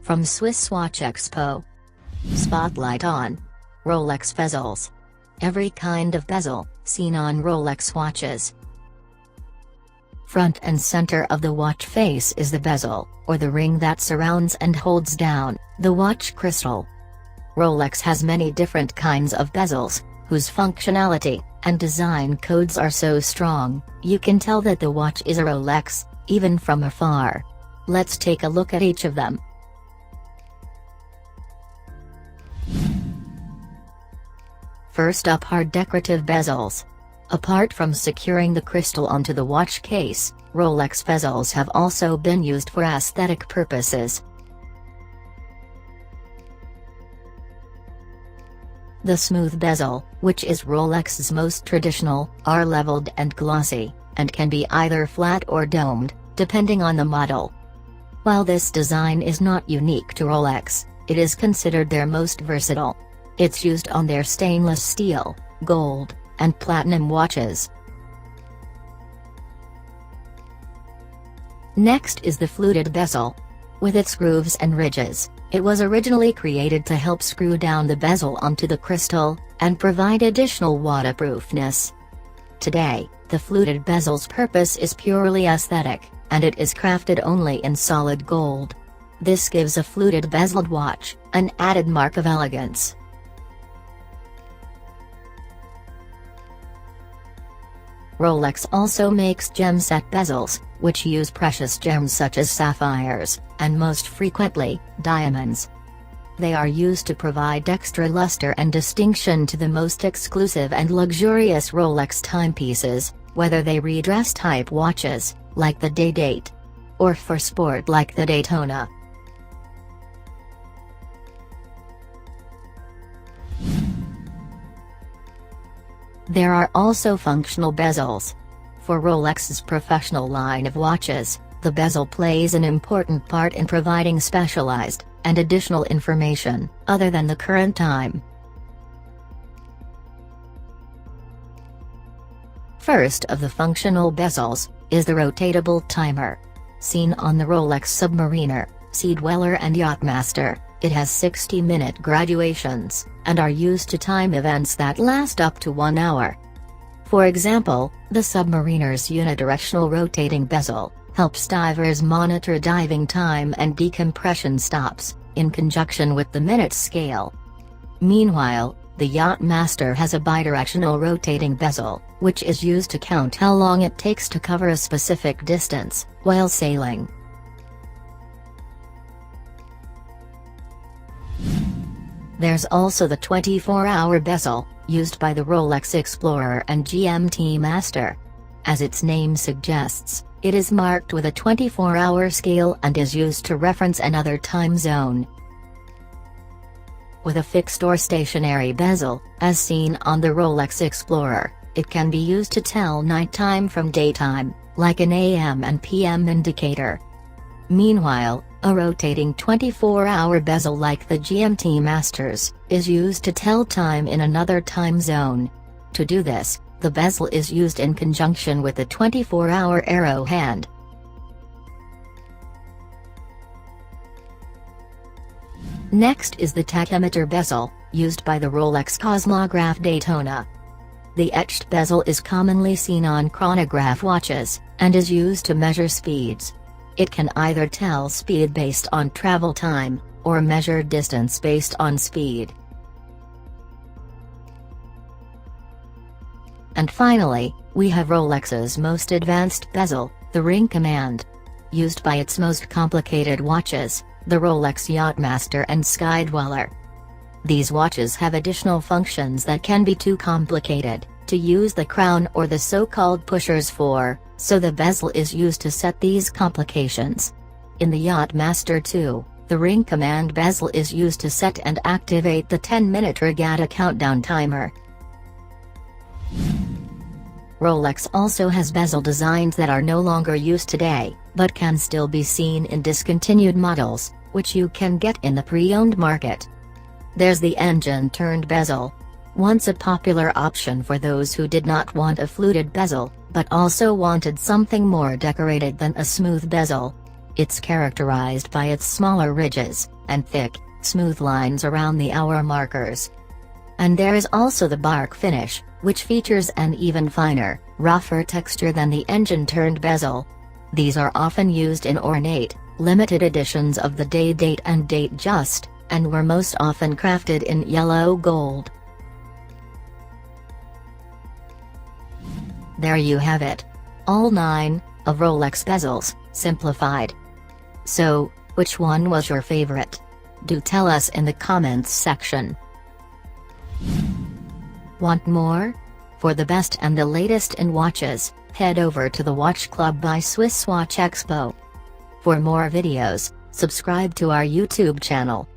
From SwissWatchExpo. Spotlight on Rolex Bezels. Every kind of bezel, seen on Rolex watches. Front and center of the watch face is the bezel, or the ring that surrounds and holds down the watch crystal. Rolex has many different kinds of bezels, whose functionality and design codes are so strong, you can tell that the watch is a Rolex, even from afar. Let's take a look at each of them. First up are decorative bezels. Apart from securing the crystal onto the watch case, Rolex bezels have also been used for aesthetic purposes. The smooth bezel, which is Rolex's most traditional, are leveled and glossy, and can be either flat or domed, depending on the model. While this design is not unique to Rolex, it is considered their most versatile. It's used on their stainless steel, gold, and platinum watches. Next is the fluted bezel. With its grooves and ridges, it was originally created to help screw down the bezel onto the crystal, and provide additional waterproofness. Today, the fluted bezel's purpose is purely aesthetic, and it is crafted only in solid gold. This gives a fluted bezeled watch an added mark of elegance. Rolex also makes gem-set bezels, which use precious gems such as sapphires, and most frequently, diamonds. They are used to provide extra luster and distinction to the most exclusive and luxurious Rolex timepieces, whether they read dress-type watches, like the Day-Date, or for sport like the Daytona. There are also functional bezels. For Rolex's professional line of watches, the bezel plays an important part in providing specialized and additional information, other than the current time. First of the functional bezels is the rotatable timer. Seen on the Rolex Submariner, Sea Dweller and Yachtmaster, it has 60-minute graduations, and are used to time events that last up to 1 hour. For example, the Submariner's unidirectional rotating bezel helps divers monitor diving time and decompression stops, in conjunction with the minute scale. Meanwhile, the Yachtmaster has a bidirectional rotating bezel, which is used to count how long it takes to cover a specific distance, while sailing. There's also the 24-hour bezel, used by the Rolex Explorer and GMT Master. As its name suggests, it is marked with a 24-hour scale and is used to reference another time zone. With a fixed or stationary bezel, as seen on the Rolex Explorer, it can be used to tell nighttime from daytime, like an AM and PM indicator. Meanwhile, a rotating 24-hour bezel like the GMT Masters, is used to tell time in another time zone. To do this, the bezel is used in conjunction with the 24-hour arrow hand. Next is the tachymeter bezel, used by the Rolex Cosmograph Daytona. The etched bezel is commonly seen on chronograph watches, and is used to measure speeds. It can either tell speed based on travel time, or measure distance based on speed. And finally, we have Rolex's most advanced bezel, the ring command. Used by its most complicated watches, the Rolex Yachtmaster and Sky Dweller. These watches have additional functions that can be too complicated to use the crown or the so-called pushers for, so the bezel is used to set these complications. In the Yachtmaster 2, the ring command bezel is used to set and activate the 10-minute regatta countdown timer. Rolex also has bezel designs that are no longer used today, but can still be seen in discontinued models, which you can get in the pre-owned market. There's the engine-turned bezel. Once a popular option for those who did not want a fluted bezel, but also wanted something more decorated than a smooth bezel. It's characterized by its smaller ridges, and thick, smooth lines around the hour markers. And there is also the bark finish, which features an even finer, rougher texture than the engine-turned bezel. These are often used in ornate, limited editions of the day date and date just, and were most often crafted in yellow gold. There you have it. All 9 of Rolex bezels, simplified. So, which one was your favorite? Do tell us in the comments section. Want more? For the best and the latest in watches, head over to the Watch Club by SwissWatchExpo. For more videos, subscribe to our YouTube channel.